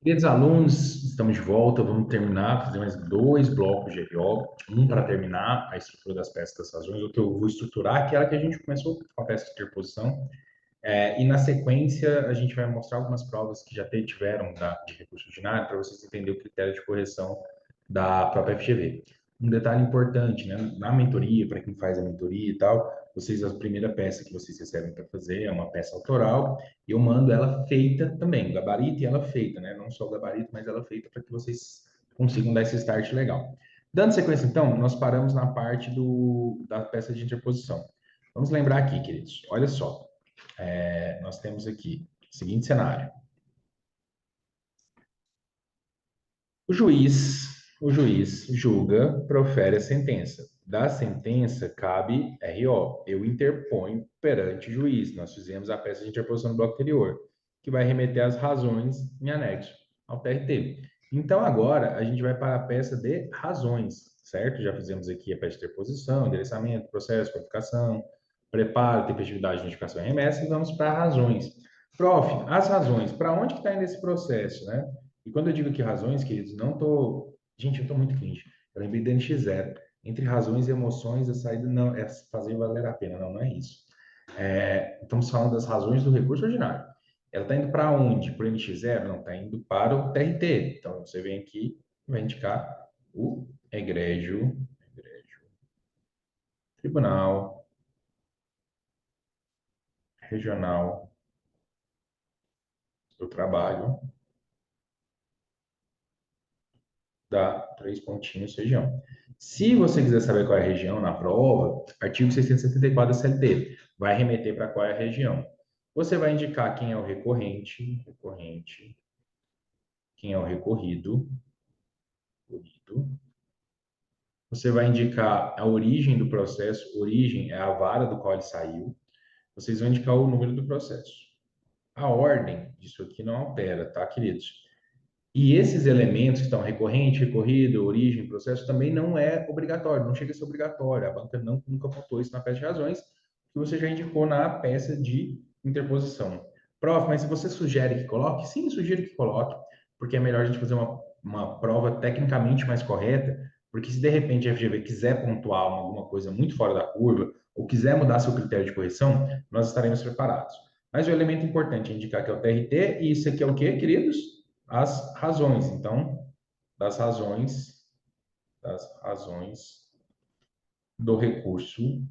Queridos alunos, estamos de volta. Vamos terminar, fazer mais dois blocos de RO. Um para terminar a estrutura das peças das razões, outro eu vou estruturar aquela que a gente começou com a peça de interposição. E na sequência, a gente vai mostrar algumas provas que já tiveram de recurso ordinário para vocês entenderem o critério de correção da própria FGV. Um detalhe importante, né? Na mentoria, para quem faz a mentoria e tal, vocês, a primeira peça que vocês recebem para fazer é uma peça autoral, e eu mando ela feita também, o gabarito e ela feita, né? Não só o gabarito, mas ela feita para que vocês consigam dar esse start legal. Dando sequência, então, nós paramos na parte da peça de interposição. Vamos lembrar aqui, queridos, olha só. Nós temos aqui o seguinte cenário. O juiz julga, profere a sentença. Da sentença cabe RO. Eu interponho perante o juiz. Nós fizemos a peça de interposição no bloco anterior, que vai remeter as razões em anexo ao TRT. Então, agora, a gente vai para a peça de razões, certo? Já fizemos aqui a peça de interposição, endereçamento, processo, qualificação, preparo, tempestividade, notificação e remessa, e vamos para razões. Prof, as razões, para onde que está indo esse processo, né? E quando eu digo que razões, queridos, não tô. Gente, eu tô muito cringe. Eu lembrei da NX0. Entre razões e emoções, a saída não é fazer valer a pena. Não, não é isso. Estamos falando das razões do recurso ordinário. Ela está indo para onde? Para o NX0? Não, está indo para o TRT. Então, você vem aqui e vai indicar o egrégio Tribunal Regional do Trabalho da três pontinhos região. Se você quiser saber qual é a região na prova, artigo 674 da CLT vai remeter para qual é a região. Você vai indicar quem é o recorrente, quem é o recorrido. Você vai indicar a origem do processo, origem é a vara do qual ele saiu. Vocês vão indicar o número do processo. A ordem disso aqui não altera, tá, queridos? E esses elementos que estão recorrente, recorrido, origem, processo, também não é obrigatório, não chega a ser obrigatório. A banca nunca apontou isso na peça de razões, que você já indicou na peça de interposição. Prof, mas se você sugere que coloque, sim, sugiro que coloque, porque é melhor a gente fazer uma prova tecnicamente mais correta, porque se de repente a FGV quiser pontuar alguma coisa muito fora da curva, ou quiser mudar seu critério de correção, nós estaremos preparados. Mas o elemento importante é indicar que é o TRT, e isso aqui é o quê, queridos? As razões. Então, das razões do recurso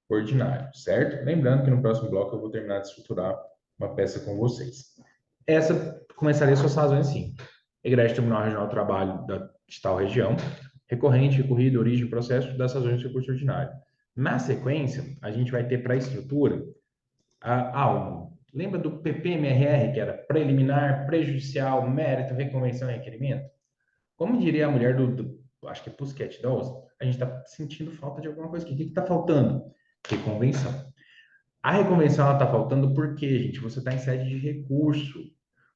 ordinário, certo? Lembrando que no próximo bloco eu vou terminar de estruturar uma peça com vocês. Essa começaria suas razões assim. Egrégio Tribunal Regional do Trabalho de tal região, recorrente, recorrido, origem, processo das razões do recurso ordinário. Na sequência, a gente vai ter para a estrutura algo. Lembra do PPMRR, que era preliminar, prejudicial, mérito, reconvenção e requerimento? Como diria a mulher acho que é Pusquete da OSA, a gente está sentindo falta de alguma coisa aqui. O que está faltando? Reconvenção. A reconvenção está faltando porque, gente, você está em sede de recurso.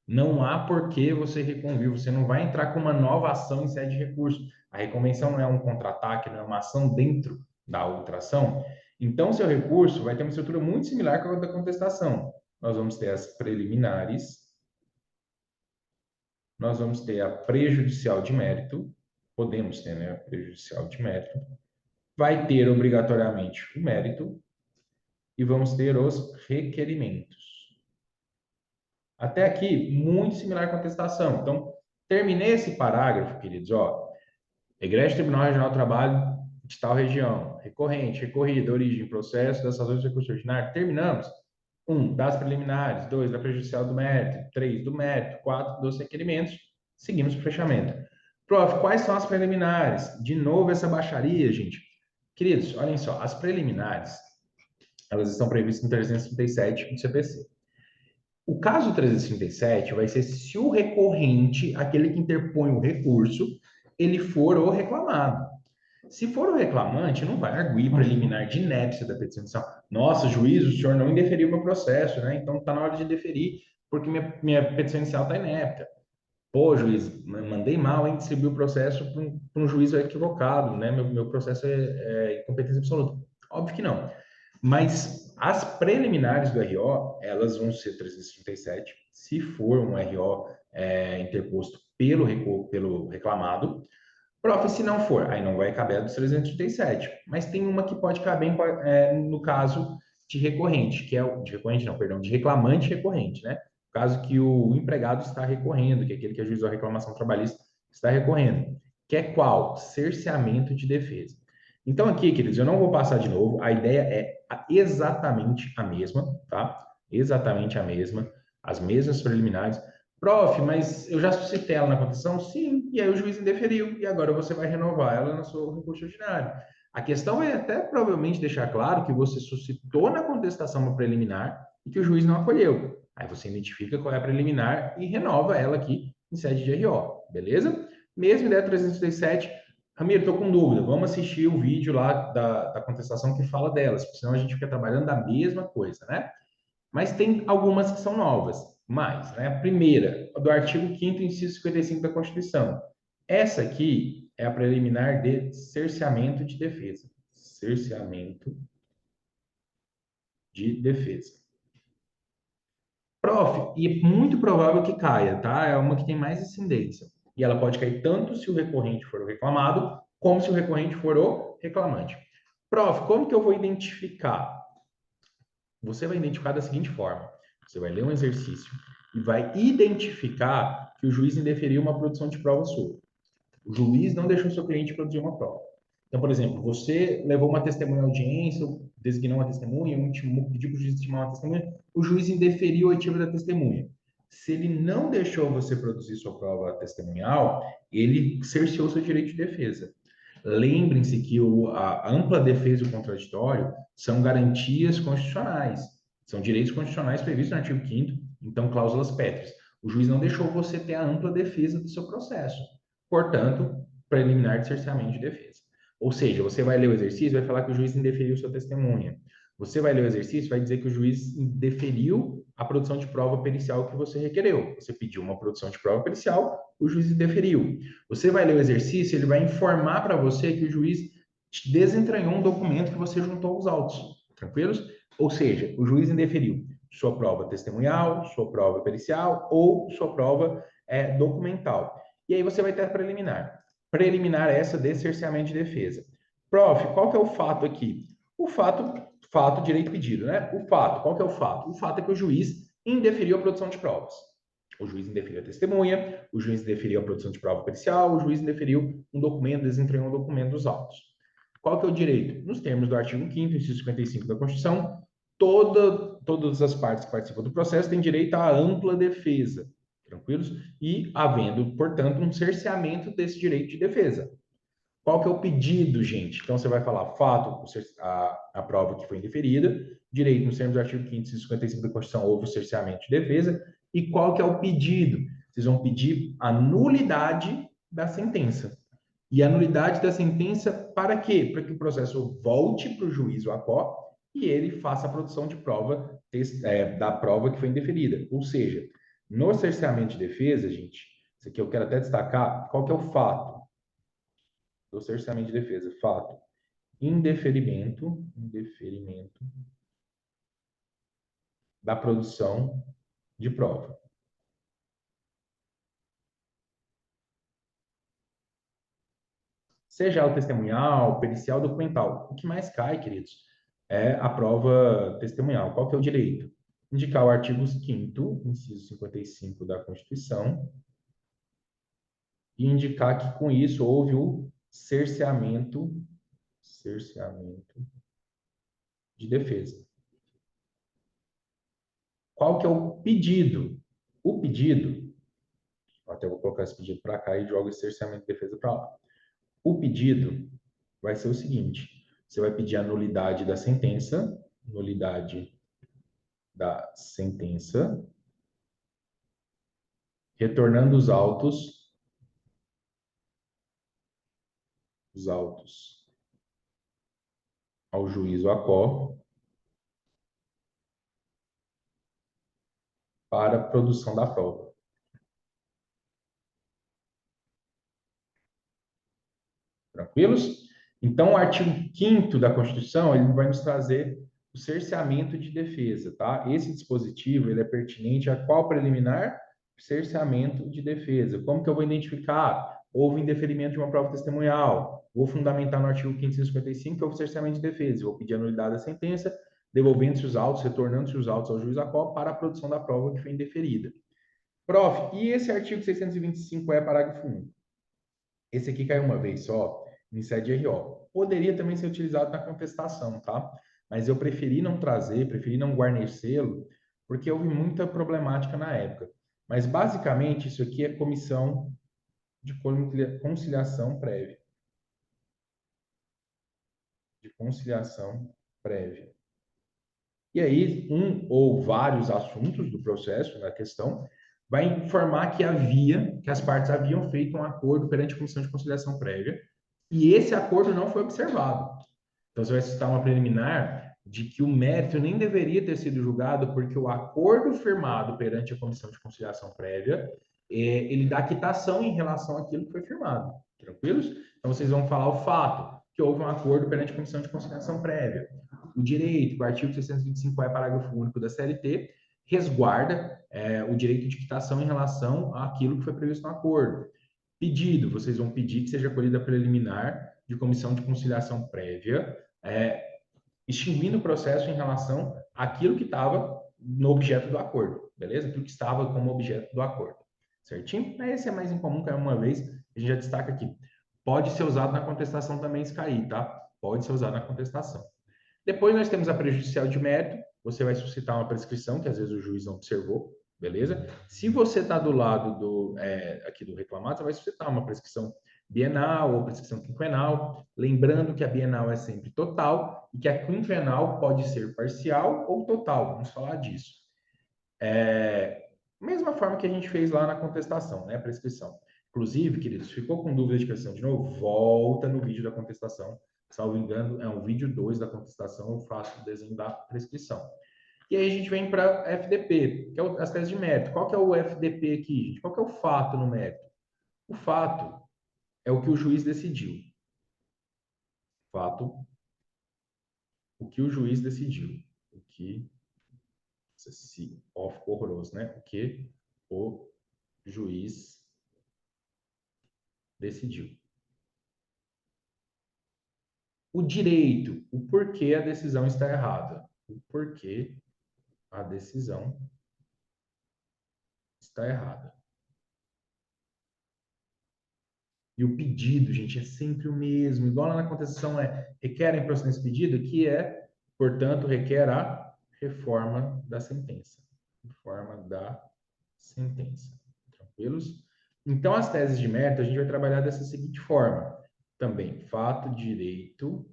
Não há por que você reconvir. Você não vai entrar com uma nova ação em sede de recurso. A reconvenção não é um contra-ataque, não é uma ação dentro da outra ação. Então, seu recurso vai ter uma estrutura muito similar com a da contestação. Nós vamos ter as preliminares, nós vamos ter a prejudicial de mérito, podemos ter, né, a prejudicial de mérito, vai ter obrigatoriamente o mérito e vamos ter os requerimentos. Até aqui, muito similar à contestação. Então, terminei esse parágrafo, queridos, ó, egrégio Tribunal Regional do Trabalho de tal região, recorrente, recorrida, origem, processo das razões do recurso ordinário, terminamos. 1, das preliminares. 2, da prejudicial do mérito. 3, do mérito. 4, dos requerimentos. Seguimos para o fechamento. Prof, quais são as preliminares? De novo essa baixaria, gente. Queridos, olhem só, as preliminares, elas estão previstas no 337 do CPC. O caso 337 vai ser se o recorrente, aquele que interpõe o recurso, ele for o reclamado. Se for o reclamante, não vai arguir preliminar de inépcia da petição inicial. Nossa, juiz, o senhor não indeferiu meu processo, né? Então está na hora de deferir, porque minha petição inicial está inepta. Pô, juiz, mandei mal, hein? Distribuiu o processo para um juiz equivocado, né? Meu processo é incompetência absoluta. Óbvio que não. Mas As preliminares do RO, elas vão ser 337, se for um RO interposto pelo reclamado. Prof, se não for, aí não vai caber a dos 337. Mas tem uma que pode caber no caso de recorrente, que é o de recorrente, não, perdão, de reclamante recorrente, né? O caso que o empregado está recorrendo, que é aquele que ajuizou a reclamação trabalhista está recorrendo. Que é qual? Cerceamento de defesa. Então, aqui, queridos, eu não vou passar de novo, a ideia é exatamente a mesma, tá? Exatamente a mesma, as mesmas preliminares. Prof, mas eu já suscitei ela na contestação? Sim, e aí o juiz indeferiu, e agora você vai renovar ela no seu recurso ordinário. A questão é até provavelmente deixar claro que você suscitou na contestação uma preliminar e que o juiz não acolheu. Aí você identifica qual é a preliminar e renova ela aqui em sede de RO, beleza? Mesmo ideia 337, Ramiro, estou com dúvida, vamos assistir o vídeo lá da contestação que fala delas, porque senão a gente fica trabalhando da mesma coisa, né? Mas tem algumas que são novas, mais, né? A primeira, do artigo 5º, inciso 55 da Constituição. Essa aqui é a preliminar de cerceamento de defesa. Cerceamento de defesa. Prof, e é muito provável que caia, tá? É uma que tem mais incidência. E ela pode cair tanto se o recorrente for o reclamado, como se o recorrente for o reclamante. Prof, como que eu vou identificar? Você vai identificar da seguinte forma: você vai ler um exercício e vai identificar que o juiz indeferiu uma produção de prova sua. O juiz não deixou seu cliente produzir uma prova. Então, por exemplo, você levou uma testemunha à audiência, designou uma testemunha, pediu para o juiz estimar uma testemunha, o juiz indeferiu a oitiva da testemunha. Se ele não deixou você produzir sua prova testemunhal, ele cerceou seu direito de defesa. Lembrem-se que a ampla defesa e o contraditório são garantias constitucionais, são direitos constitucionais previstos no artigo 5º, então cláusulas pétreas. O juiz não deixou você ter a ampla defesa do seu processo. Portanto, preliminar de cerceamento de defesa. Ou seja, você vai ler o exercício e vai falar que o juiz indeferiu sua testemunha. Você vai ler o exercício e vai dizer que o juiz indeferiu a produção de prova pericial que você requereu. Você pediu uma produção de prova pericial, o juiz indeferiu. Você vai ler o exercício, ele vai informar para você que o juiz desentranhou um documento que você juntou aos autos. Tranquilos? Ou seja, o juiz indeferiu sua prova testemunhal, sua prova pericial ou sua prova documental. E aí você vai ter a preliminar. Preliminar essa de cerceamento de defesa. Prof, qual que é o fato aqui? O fato, direito pedido, né? O fato, qual que é o fato? O fato é que o juiz indeferiu a produção de provas. O juiz indeferiu a testemunha, o juiz indeferiu a produção de prova pericial, o juiz indeferiu um documento, desentranhou um documento dos autos. Qual que é o direito? Nos termos do artigo 5º, inciso 55 da Constituição, todas as partes que participam do processo têm direito à ampla defesa, tranquilos? E havendo, portanto, um cerceamento desse direito de defesa. Qual que é o pedido, gente? Então, você vai falar fato, a prova que foi indeferida, direito nos termos do artigo 5º, inciso 55 da Constituição, houve o cerceamento de defesa, e qual que é o pedido? Vocês vão pedir a nulidade da sentença. E a nulidade da sentença para quê? Para que o processo volte para o juiz o ACO e ele faça a produção de prova da prova que foi indeferida. Ou seja, no cerceamento de defesa, gente, isso aqui eu quero até destacar, qual que é o fato do cerceamento de defesa? Fato, indeferimento da produção de prova. Seja ela testemunhal, pericial, documental. O que mais cai, queridos, é a prova testemunhal. Qual que é o direito? Indicar o artigo 5º, inciso 55 da Constituição, e indicar que com isso houve o cerceamento de defesa. Qual que é o pedido? O pedido, até vou colocar esse pedido para cá e jogo esse cerceamento de defesa para lá. O pedido vai ser o seguinte: você vai pedir a nulidade da sentença, retornando os autos ao juízo ACO para a produção da prova. Tranquilos? Então, o artigo 5º da Constituição, ele vai nos trazer o cerceamento de defesa, tá? Esse dispositivo, ele é pertinente a qual preliminar? Cerceamento de defesa. Como que eu vou identificar? Houve indeferimento de uma prova testemunhal. Vou fundamentar no artigo 555, que é o cerceamento de defesa. Vou pedir a nulidade da sentença, devolvendo-se os autos, retornando-se os autos ao juiz da qual para a produção da prova que foi indeferida. Prof, e esse artigo 625 é parágrafo 1? Esse aqui caiu uma vez só, em sede RO. Poderia também ser utilizado na contestação, tá? Mas eu preferi não trazer, preferi não guarnecê-lo, porque houve muita problemática na época. Mas, basicamente, isso aqui é comissão de conciliação prévia. De conciliação prévia. E aí, um ou vários assuntos do processo, da questão, vai informar que as partes haviam feito um acordo perante a comissão de conciliação prévia, e esse acordo não foi observado. Então, você vai citar uma preliminar de que o mérito nem deveria ter sido julgado porque o acordo firmado perante a comissão de conciliação prévia, ele dá quitação em relação àquilo que foi firmado. Tranquilos? Então, vocês vão falar o fato que houve um acordo perante a comissão de conciliação prévia. O direito, o artigo 625 é parágrafo único da CLT, resguarda o direito de quitação em relação àquilo que foi previsto no acordo. Pedido, vocês vão pedir que seja acolhida a preliminar de comissão de conciliação prévia, extinguindo o processo em relação àquilo que estava no objeto do acordo, beleza? Aquilo que estava como objeto do acordo, certinho? Esse é mais incomum, caiu uma vez, a gente já destaca aqui. Pode ser usado na contestação também, se cair, tá? Pode ser usado na contestação. Depois nós temos a prejudicial de mérito, você vai suscitar uma prescrição, que às vezes o juiz não observou, beleza? Se você está do lado aqui do reclamado, você vai suscitar uma prescrição bienal ou prescrição quinquenal, lembrando que a bienal é sempre total e que a quinquenal pode ser parcial ou total, vamos falar disso. Mesma forma que a gente fez lá na contestação, né, a prescrição. Inclusive, queridos, ficou com dúvida de questão de novo? Volta no vídeo da contestação, salvo engano, é um vídeo 2 da contestação, eu faço o desenho da prescrição. E aí a gente vem para FDP, que é as teses de mérito. Qual que é o FDP aqui, gente? Qual que é o fato no mérito? O fato é o que o juiz decidiu. Fato, o que o juiz decidiu. O que, ficou horroroso, né? O que o juiz decidiu. O direito, o porquê a decisão está errada. O porquê a decisão está errada. E o pedido, gente, é sempre o mesmo. Igual lá na contestação requer a improcedência do pedido, que portanto, requer a reforma da sentença. Reforma da sentença. Tranquilos? Então, as teses de mérito, a gente vai trabalhar dessa seguinte forma. Também, fato, direito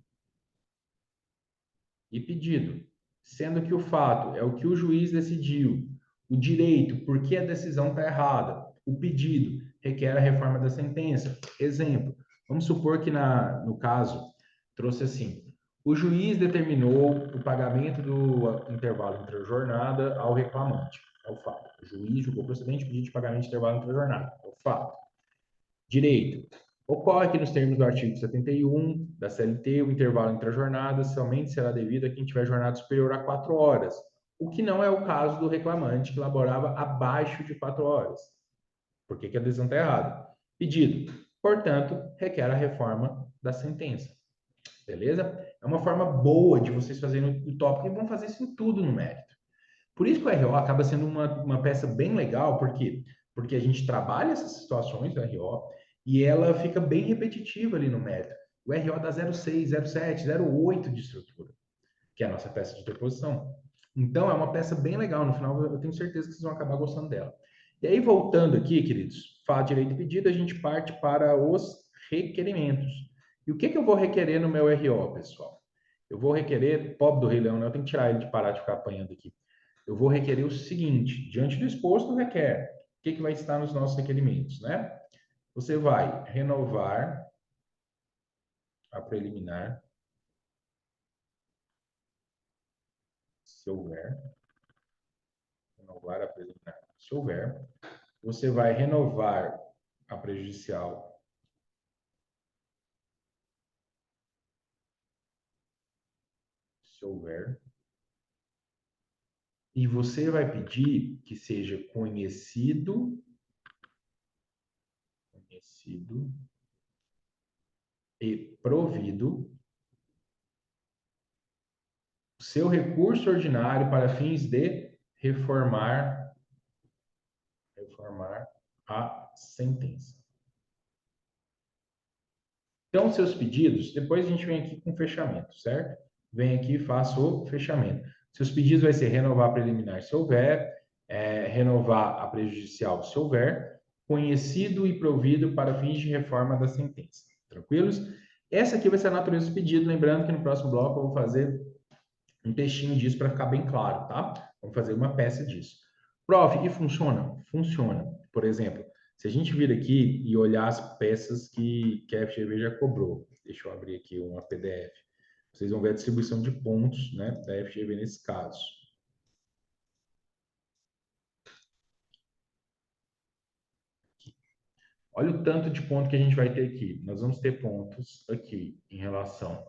e pedido. Sendo que o fato é o que o juiz decidiu. O direito, porque a decisão está errada. O pedido requer a reforma da sentença. Exemplo, vamos supor que no caso, trouxe assim, o juiz determinou o pagamento do intervalo entre a jornada ao reclamante. É o fato. O juiz julgou procedente o pedido de pagamento de intervalo entre a jornada. É o fato. Direito. Ocorre que nos termos do artigo 71 da CLT, o intervalo entre as jornadas somente será devido a quem tiver jornada superior a 4 horas, o que não é o caso do reclamante que laborava abaixo de 4 horas. Por que a decisão está errada? Pedido. Portanto, requer a reforma da sentença. Beleza? É uma forma boa de vocês fazerem o tópico e vão fazer isso em tudo no mérito. Por isso que o RO acaba sendo uma peça bem legal, porque a gente trabalha essas situações do RO e ela fica bem repetitiva ali no mérito. O RO dá 0,6, 0,7, 0,8 de estrutura, que é a nossa peça de interposição. Então, é uma peça bem legal. No final, eu tenho certeza que vocês vão acabar gostando dela. E aí, voltando aqui, queridos, fato, direito e pedido, a gente parte para os requerimentos. E o que eu vou requerer no meu RO, pessoal? Eu vou requerer, pobre do Rei Leão, né? Eu tenho que tirar ele de parar de ficar apanhando aqui. Eu vou requerer o seguinte: diante do exposto, requer. O que vai estar nos nossos requerimentos, né? Você vai renovar a preliminar, se houver. Renovar a preliminar, se houver. Você vai renovar a prejudicial, se houver. E você vai pedir que seja conhecido e provido o seu recurso ordinário para fins de reformar a sentença. Então, seus pedidos, depois a gente vem aqui com fechamento, certo? Vem aqui e faço o fechamento. Seus pedidos vai ser renovar a preliminar se houver, renovar a prejudicial se houver, conhecido e provido para fins de reforma da sentença. Tranquilos? Essa aqui vai ser a natureza do pedido, lembrando que no próximo bloco eu vou fazer um textinho disso para ficar bem claro, tá? Vamos fazer uma peça disso. Prof, e funciona? Funciona. Por exemplo, se a gente vir aqui e olhar as peças que a FGV já cobrou, deixa eu abrir aqui uma PDF, vocês vão ver a distribuição de pontos, né, da FGV nesse caso. Olha o tanto de ponto que a gente vai ter aqui. Nós vamos ter pontos aqui em relação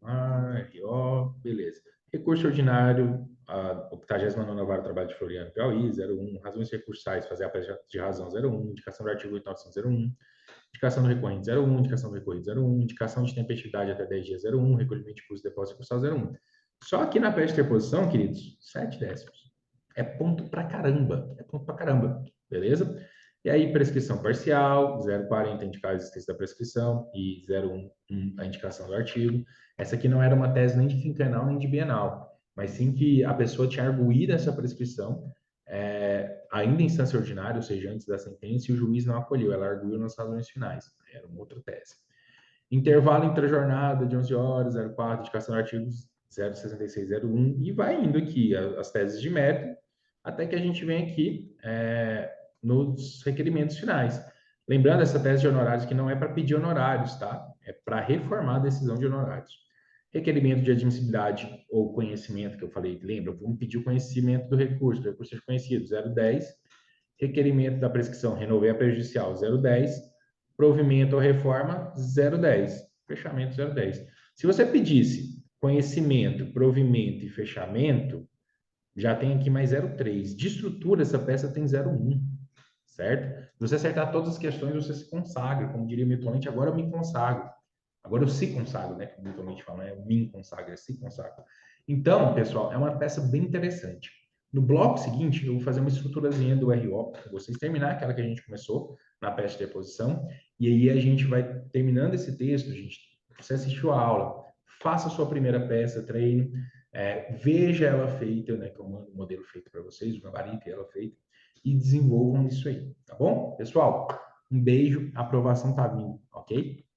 RO, beleza. Recurso ordinário, a 89ª Vara do Trabalho de Floriano, Piauí, 01. Razões recursais, fazer a peça de razão 01. Indicação do artigo 8901. Indicação do recorrente 01. Indicação do recorrido 01. Indicação de tempestividade até 10 dias 01. Recolhimento de custo de depósito recursal 01. Só aqui na peça de interposição, queridos, 7 décimos. É ponto pra caramba. É ponto pra caramba. Beleza? E aí, prescrição parcial, 0,40 indicar a existência da prescrição e 0,1 a indicação do artigo. Essa aqui não era uma tese nem de quinquenal nem de bienal, mas sim que a pessoa tinha arguído essa prescrição ainda em instância ordinária, ou seja, antes da sentença, e o juiz não acolheu, ela arguiu nas razões finais. Era uma outra tese. Intervalo intrajornada de 11 horas, 04, indicação do artigo 06601, e vai indo aqui as teses de mérito, até que a gente vem aqui nos requerimentos finais. Lembrando, essa tese de honorários que não é para pedir honorários, tá? É para reformar a decisão de honorários. Requerimento de admissibilidade ou conhecimento, que eu falei, lembra? Vamos pedir o conhecimento do recurso seja conhecido, 010. Requerimento da prescrição, renovei a prejudicial, 010. Provimento ou reforma, 010. Fechamento, 010. Se você pedisse conhecimento, provimento e fechamento, já tem aqui mais 0,3. De estrutura, essa peça tem 0,1, certo? Se você acertar todas as questões, você se consagra. Como diria Milton, agora eu me consagro. Agora eu se consagro, né? Como Milton fala, né? Eu me consagro, eu se consagro. Então, pessoal, é uma peça bem interessante. No bloco seguinte, eu vou fazer uma estruturazinha do RO para vocês terminar aquela que a gente começou na peça de deposição. E aí a gente vai terminando esse texto, gente. Você assistiu a aula, faça a sua primeira peça, treino, veja ela feita, né, que eu mando o modelo feito para vocês, o gabarito ela feita, e desenvolvam isso aí, tá bom? Pessoal, um beijo, a aprovação tá vindo, ok?